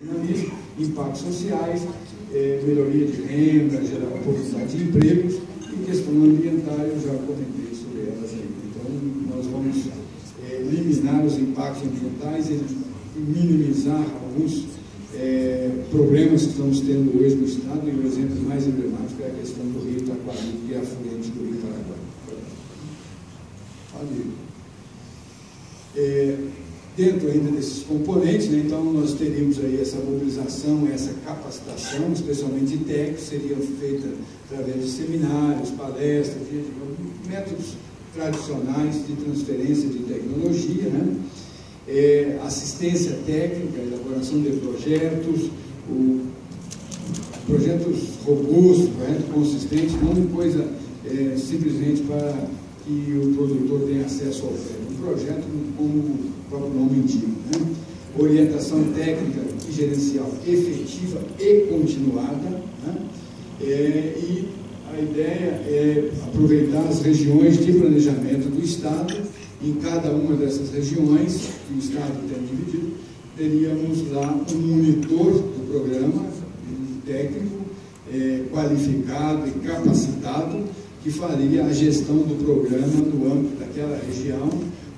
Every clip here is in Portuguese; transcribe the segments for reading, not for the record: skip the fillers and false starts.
dinamismo, impactos sociais, melhoria de renda, gerar oportunidade de empregos e questão ambiental, eu já comentei sobre elas aí. Então, nós vamos eliminar os impactos ambientais e minimizar alguns problemas que estamos tendo hoje no Estado, e o exemplo mais emblemático é a questão do Rio Taquari, que é afluente do Rio Paraguai. Dentro ainda desses componentes, né, então nós teríamos aí essa mobilização, essa capacitação, especialmente de técnicos, seriam feitas através de seminários, palestras, de métodos tradicionais de transferência de tecnologia, né, assistência técnica, elaboração de projetos, projetos robustos, projetos consistentes, não coisa simplesmente para que o produtor tenha acesso ao crédito. Um projeto, como o próprio nome indica, né? Orientação técnica e gerencial efetiva e continuada, né? E a ideia é aproveitar as regiões de planejamento do Estado. Em cada uma dessas regiões que o Estado tem dividido, teríamos lá um monitor do programa, um técnico qualificado e capacitado, que faria a gestão do programa no âmbito daquela região,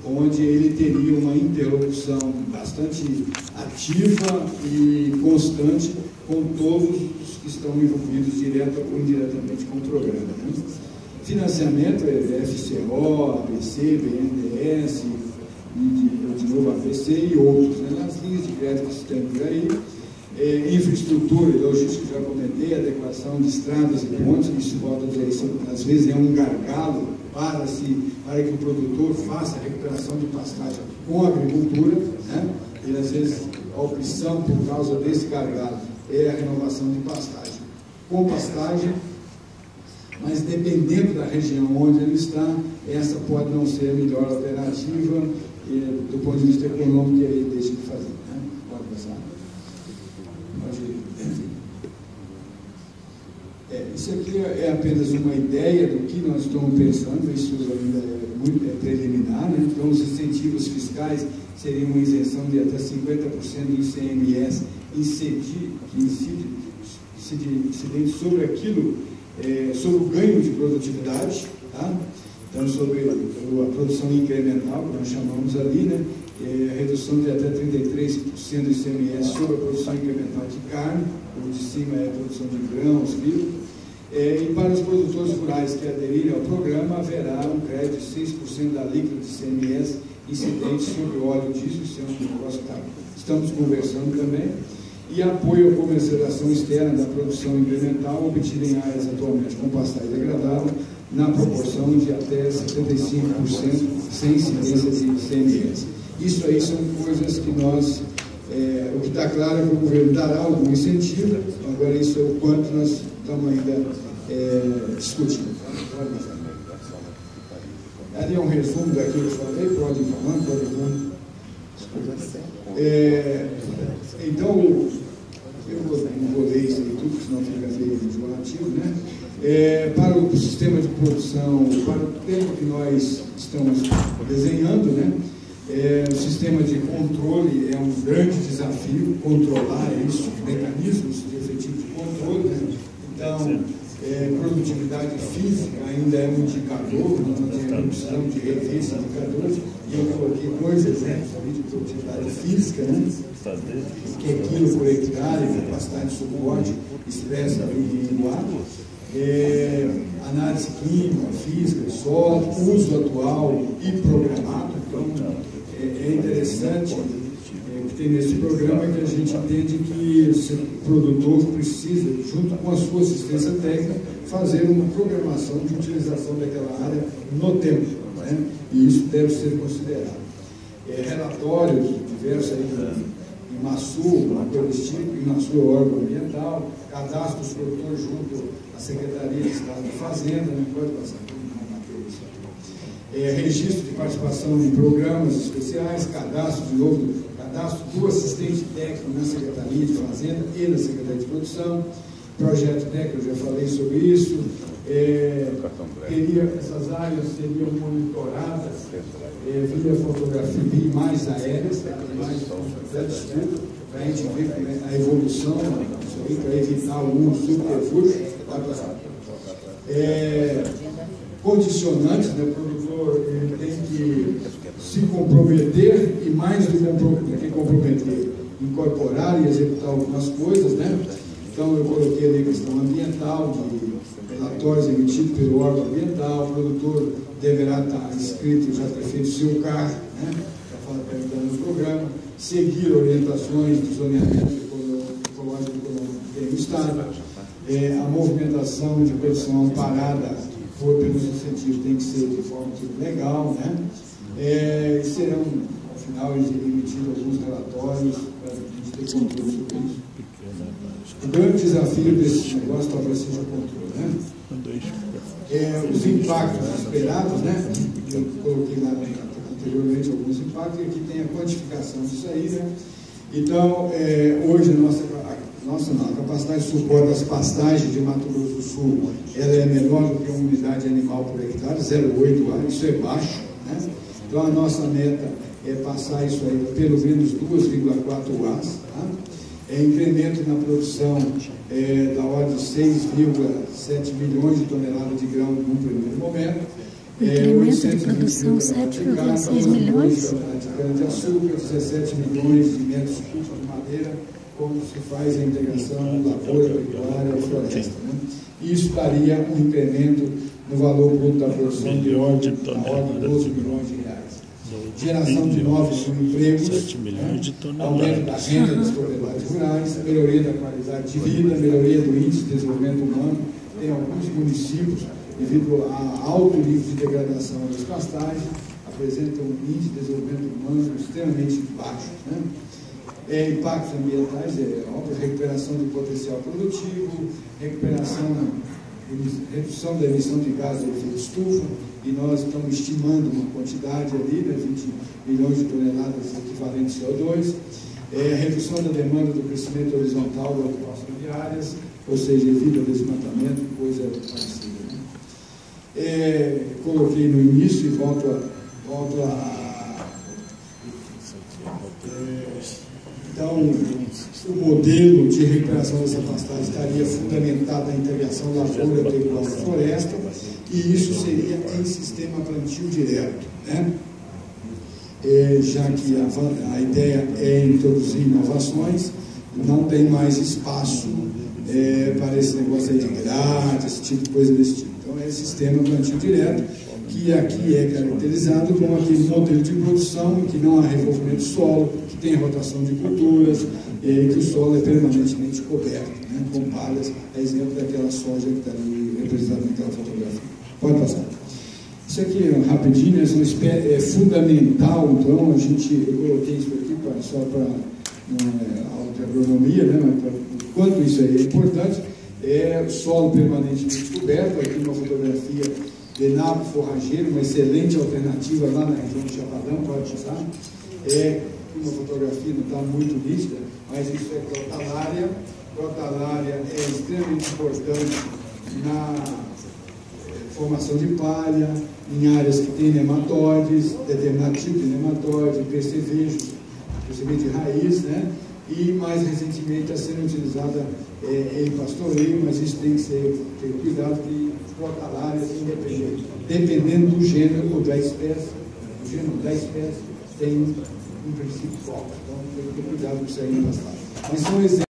onde ele teria uma interlocução bastante ativa e constante com todos os que estão envolvidos direta ou indiretamente com o programa, né? Financiamento é FCO, ABC, BNDES, de novo ABC e outros, né? Nas linhas de crédito que tem por aí. Infraestrutura e logística, já comentei, adequação de estradas e pontes, isso volta a dizer, isso às vezes é um gargalo para que o produtor faça a recuperação de pastagem com a agricultura, né? E às vezes a opção por causa desse gargalo é a renovação de pastagem com pastagem, mas dependendo da região onde ele está, essa pode não ser a melhor alternativa do ponto de vista econômico que ele deixa de fazer, né? Pode passar. Isso aqui é apenas uma ideia do que nós estamos pensando, isso ainda é preliminar, né? Então, os incentivos fiscais seriam uma isenção de até 50% do ICMS incidente sobre aquilo, sobre o ganho de produtividade, tá? Então, sobre a produção incremental, que nós chamamos ali, né? A redução de até 33% do ICMS sobre a produção incremental de carne, o de cima é a produção de grãos, milho. E para os produtores rurais que aderirem ao programa, haverá um crédito de 6% da alíquota de ICMS incidente sobre o óleo diesel, isso é um negócio que estamos conversando também. E apoio à comercialização externa da produção incremental, obtida em áreas atualmente com pastagem degradada, na proporção de até 75% sem incidência de ICMS. Isso aí são coisas que nós, o que está claro é que o governo dará algum incentivo, agora isso é o quanto nós estamos ainda discutindo. Ali é um resumo daquilo que eu falei, pode ir falando, pode ir falando. Então, eu não vou ler isso aí tudo, senão fica meio enjoativo, né? Para o sistema de produção, para o tempo que nós estamos desenhando, né? O sistema de controle é um grande desafio, controlar isso, mecanismos de efetivo de controle, né? Então, produtividade física ainda é um indicador, nós precisamos de rever esse indicador, e eu coloquei dois exemplos ali de produtividade física, né? Que é quilo por hectare, capacidade de suporte expressa no ar, análise química, física, solo, uso atual e programado. Então, é interessante que tem nesse programa que a gente entende que o produtor precisa, junto com a sua assistência técnica, fazer uma programação de utilização daquela área no tempo, né? E isso deve ser considerado. Relatórios diversos aí em MASU, uma coisa desse tipo, em MASU é órgão ambiental, cadastro dos produtores junto à Secretaria de Estado da Fazenda, não pode passar por uma matéria. Registro de participação em programas especiais, cadastro do assistente técnico na Secretaria de Fazenda e na Secretaria de Produção, projeto técnico, eu já falei sobre isso. Essas áreas seriam monitoradas via fotografia, via imagens aéreas, para a gente ver a evolução, para evitar o uso subterfúgio. Condicionantes, né? O produtor ele tem que se comprometer e, mais do que comprometer, incorporar e executar algumas coisas, né? Então, eu coloquei ali a questão ambiental, de relatórios emitidos pelo órgão ambiental. O produtor deverá estar inscrito, já ter feito seu CAR, né? Para ajudar no programa, seguir orientações do zoneamento ecológico que tem no Estado. A movimentação de produção amparada pelos incentivos tem que ser de forma legal, né? E serão, ao final, emitidos alguns relatórios para a gente ter controle sobre isso. O grande desafio desse negócio talvez seja o controle, né? Os impactos esperados, né? Eu coloquei lá anteriormente alguns impactos, e aqui tem a quantificação disso aí, né? Então, hoje a capacidade de suporte das pastagens de Mato Grosso do Sul, ela é menor do que uma unidade animal por hectare, 0,8 ar, isso é baixo, né? Então, a nossa meta é passar isso aí pelo menos 2,4 ar, tá? Incremento na produção da ordem de 6,7 milhões de toneladas de grão no primeiro momento. Incremento de produção 7,6 milhões. De cana-de-açúcar, 17 milhões de metros cúbicos de madeira, como se faz a integração lavoura, pecuária e floresta, né? Isso daria um incremento no valor bruto da produção de ordem de 12 milhões de reais. Geração de novos empregos, aumento da renda das propriedades rurais, melhoria da qualidade de vida, melhoria do índice de desenvolvimento humano. Tem alguns municípios, devido a alto nível de degradação das pastagens, apresentam um índice de desenvolvimento humano extremamente baixo, né? Impactos ambientais, recuperação do potencial produtivo, redução da emissão de gases de efeito estufa, e nós estamos estimando uma quantidade ali, né, 20 milhões de toneladas equivalentes a CO2, redução da demanda do crescimento horizontal da ocupação de áreas, ou seja, evita desmatamento, coisa parecida, né? Coloquei no início e volto a então, o modelo de recuperação dessa pastagem estaria fundamentado na integração lavoura, pecuária e floresta, e isso seria em sistema plantio direto, né? Já que a ideia é introduzir inovações, não tem mais espaço para esse negócio aí de grade, esse tipo de coisa desse tipo. Então, é sistema plantio direto, que aqui é caracterizado como aquele modelo de produção que não há revolvimento do solo, que tem rotação de culturas, que o solo é permanentemente coberto, né, com palhas, a exemplo daquela soja que está ali representada naquela fotografia. Pode passar. Isso aqui, rapidinho, é fundamental, então, eu coloquei isso aqui só para aula de agronomia, né, mas quanto isso aí é importante, o solo permanentemente coberto, aqui uma fotografia de nabo forrageiro, uma excelente alternativa lá na região de Chapadão, pode passar. Uma fotografia não está muito nítida, mas isso é crotalária. Crotalária é extremamente importante na formação de palha, em áreas que tem nematóides, determinado tipo de nematóide, percevejos de raiz, né? E mais recentemente está sendo utilizada em pastoreio, mas isso tem que ter cuidado, que crotalária, dependendo do gênero ou da espécie, tem um princípio forte, então tem que ter cuidado com isso aí na pastagem. Mas são exemplos.